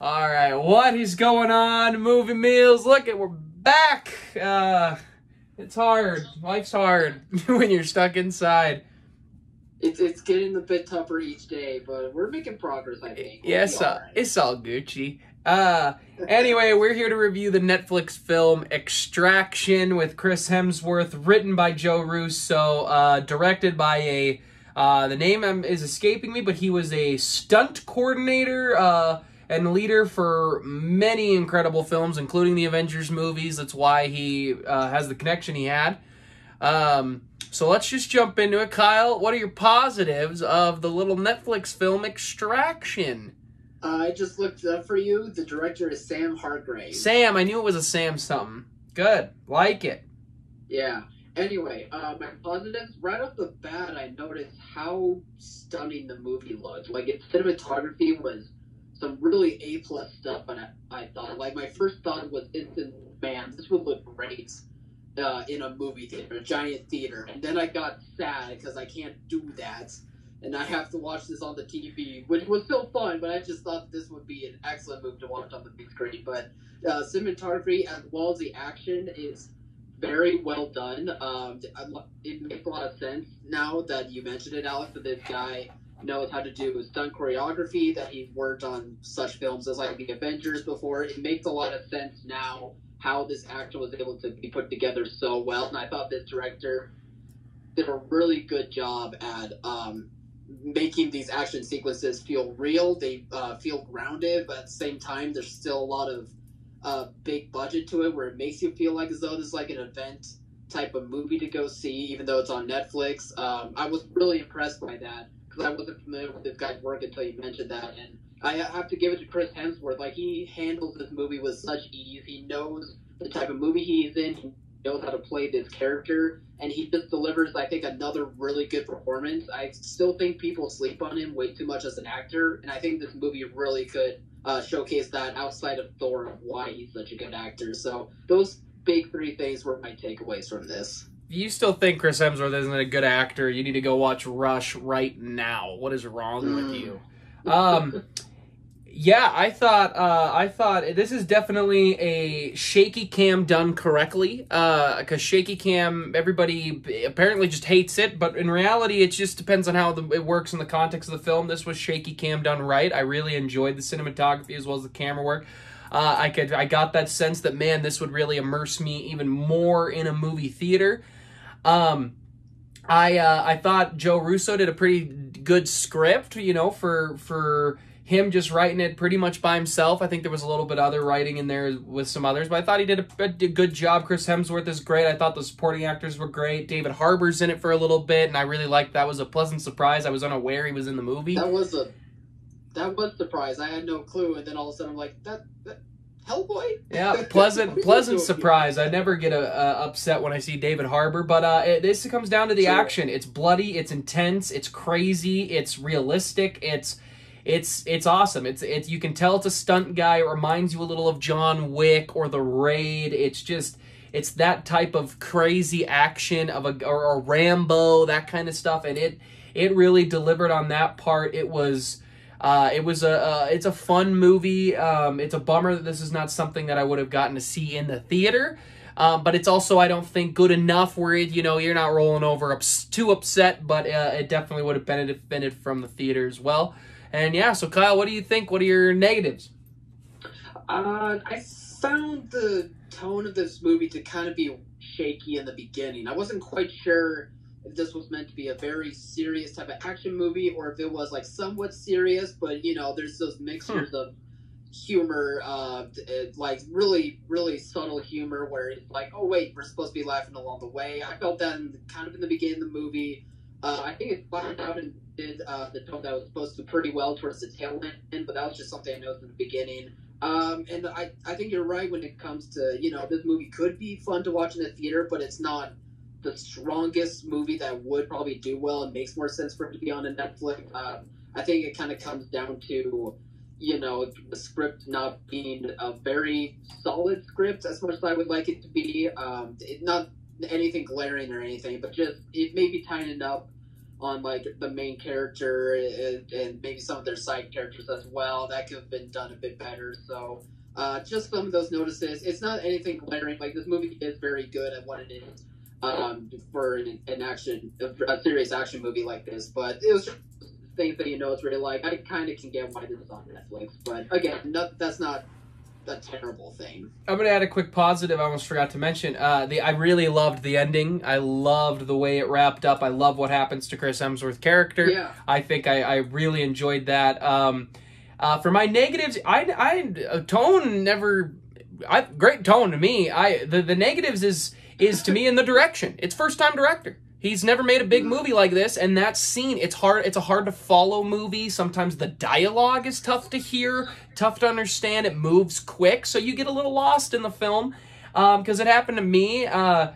All right, what is going on, Movie Meals? Look, we're back. It's hard. Life's hard when you're stuck inside. It's getting a bit tougher each day, but we're making progress, I think. Yes, it's all Gucci. Anyway, we're here to review the Netflix film Extraction with Chris Hemsworth, written by Joe Russo, directed by the name is escaping me, but he was a stunt coordinator, and leader for many incredible films, including the Avengers movies. That's why he has the connection he had. So let's just jump into it. Kyle, what are your positives of the little Netflix film Extraction? I just looked up for you. The director is Sam Hargrave. Sam, I knew it was a Sam something. Good. Like it. Yeah. Anyway, my positives, right off the bat, I noticed how stunning the movie looked. Like, its cinematography was some really A-plus stuff, and I thought, like, my first thought was instant, man, this would look great in a movie theater, a giant theater. And then I got sad because I can't do that, and I have to watch this on the TV, which was still fun, but I just thought this would be an excellent movie to watch on the big screen. But cinematography as well as the action is very well done. It makes a lot of sense now that you mentioned it, Alex, that this guy knows how to do stunt choreography, that he's worked on such films as like the Avengers before. It makes a lot of sense now how this action was able to be put together so well, and I thought this director did a really good job at making these action sequences feel real. They feel grounded, but at the same time, there's still a lot of big budget to it, where it makes you feel like as though this is like an event type of movie to go see, even though it's on Netflix. I was really impressed by that, because I wasn't familiar with this guy's work until you mentioned that, and I have to give it to Chris Hemsworth. Like, he handles this movie with such ease. He knows the type of movie he's in. He knows how to play this character, and he just delivers, I think, another really good performance. I still think people sleep on him way too much as an actor, and I think this movie really could showcase that outside of Thor, of why he's such a good actor. So those big three things were my takeaways from this. If you still think Chris Hemsworth isn't a good actor, you need to go watch Rush right now. What is wrong with you? Yeah, I thought this is definitely a shaky cam done correctly. Because shaky cam, everybody apparently just hates it, but in reality, it just depends on how it works in the context of the film. This was shaky cam done right. I really enjoyed the cinematography as well as the camera work. I got that sense that, man, this would really immerse me even more in a movie theater. I thought Joe Russo did a pretty good script, for him just writing it pretty much by himself. I think there was a little bit of other writing in there with some others, but I thought he did a good job. Chris Hemsworth is great. I thought the supporting actors were great. David Harbour's in it for a little bit, and I really liked that. Was a pleasant surprise. I was unaware he was in the movie. That was a surprise. I had no clue, and then all of a sudden I'm like, that Hellboy? Yeah, pleasant surprise. I never get upset when I see David Harbour, but this comes down to the action. It's bloody, it's intense, it's crazy, it's realistic, it's awesome. It's you can tell it's a stunt guy. It reminds you a little of John Wick or The Raid. It's that type of crazy action of a Rambo, that kind of stuff, and it really delivered on that part. It's a fun movie. It's a bummer that this is not something that I would have gotten to see in the theater. But it's also, I don't think, good enough where you're not rolling over too upset, but it definitely would have benefited from the theater as well. And yeah, so Kyle, what do you think? What are your negatives? I found the tone of this movie to kind of be shaky in the beginning. I wasn't quite sure if this was meant to be a very serious type of action movie, or if it was like somewhat serious, but there's those mixtures of humor, like really, really subtle humor where it's like, oh wait, we're supposed to be laughing along the way. I felt that in the beginning of the movie. I think it flattened out and did the tone that was supposed to pretty well towards the tail end, but that was just something I noticed in the beginning. And I think you're right when it comes to, this movie could be fun to watch in the theater, but it's not the strongest movie that would probably do well and makes more sense for it to be on a Netflix. I think it kind of comes down to, the script not being a very solid script as much as I would like it to be. Not anything glaring or anything, but just it maybe tying up on like the main character and maybe some of their side characters as well. That could have been done a bit better. So just some of those notices. It's not anything glaring. Like this movie is very good at what it is for a serious action movie like this. But it was just things that it's really like. I kind of can get why this is on Netflix, but again, that's not a terrible thing. I'm gonna add a quick positive. I almost forgot to mention. I really loved the ending. I loved the way it wrapped up. I love what happens to Chris Hemsworth's character. Yeah. I think I really enjoyed that. For my negatives, great tone to me. The negatives is to me in the direction. It's first time director. He's never made a big movie like this, and that scene, it's a hard to follow movie. Sometimes the dialogue is tough to hear, tough to understand. It moves quick, so you get a little lost in the film, because it happened to me. And,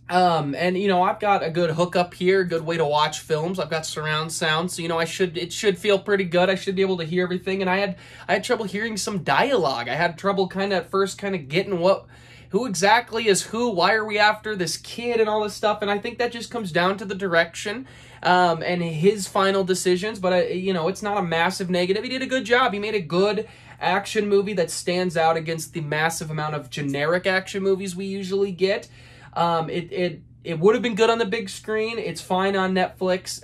I've got a good hookup here, good way to watch films. I've got surround sound, so, it should feel pretty good. I should be able to hear everything, and I had trouble hearing some dialogue. I had trouble at first getting who exactly is who, why are we after this kid and all this stuff, and I think that just comes down to the direction and his final decisions, but, it's not a massive negative. He did a good job. He made a good action movie that stands out against the massive amount of generic action movies we usually get. It would have been good on the big screen. It's fine on Netflix.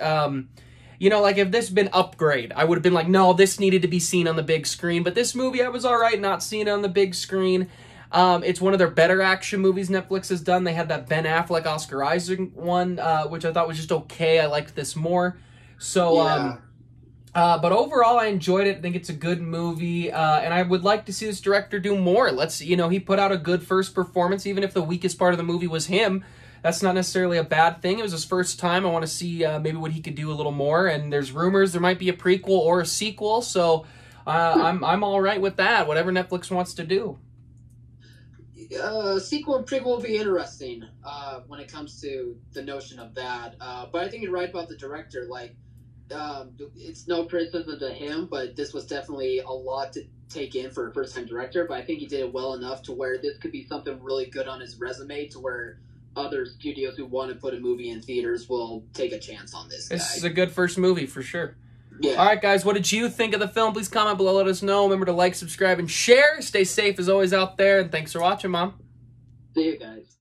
If this had been Upgrade, I would have been like, no, this needed to be seen on the big screen, but this movie, I was all right not seeing it on the big screen. It's one of their better action movies Netflix has done. They had that Ben Affleck, Oscar Isaac one, which I thought was just okay. I liked this more. So, yeah. But overall, I enjoyed it. I think it's a good movie, and I would like to see this director do more. He put out a good first performance, even if the weakest part of the movie was him. That's not necessarily a bad thing. It was his first time. I want to see maybe what he could do a little more, and there's rumors there might be a prequel or a sequel, so I'm all right with that, whatever Netflix wants to do. Sequel and prequel will be interesting when it comes to the notion of that. But I think you're right about the director. It's no criticism to him, but this was definitely a lot to take in for a first-time director. But I think he did it well enough to where this could be something really good on his resume, to where other studios who want to put a movie in theaters will take a chance on this guy. This is a good first movie for sure. Yeah. All right, guys, what did you think of the film? Please comment below, let us know. Remember to like, subscribe, and share. Stay safe as always out there, and thanks for watching, Mom. See you guys.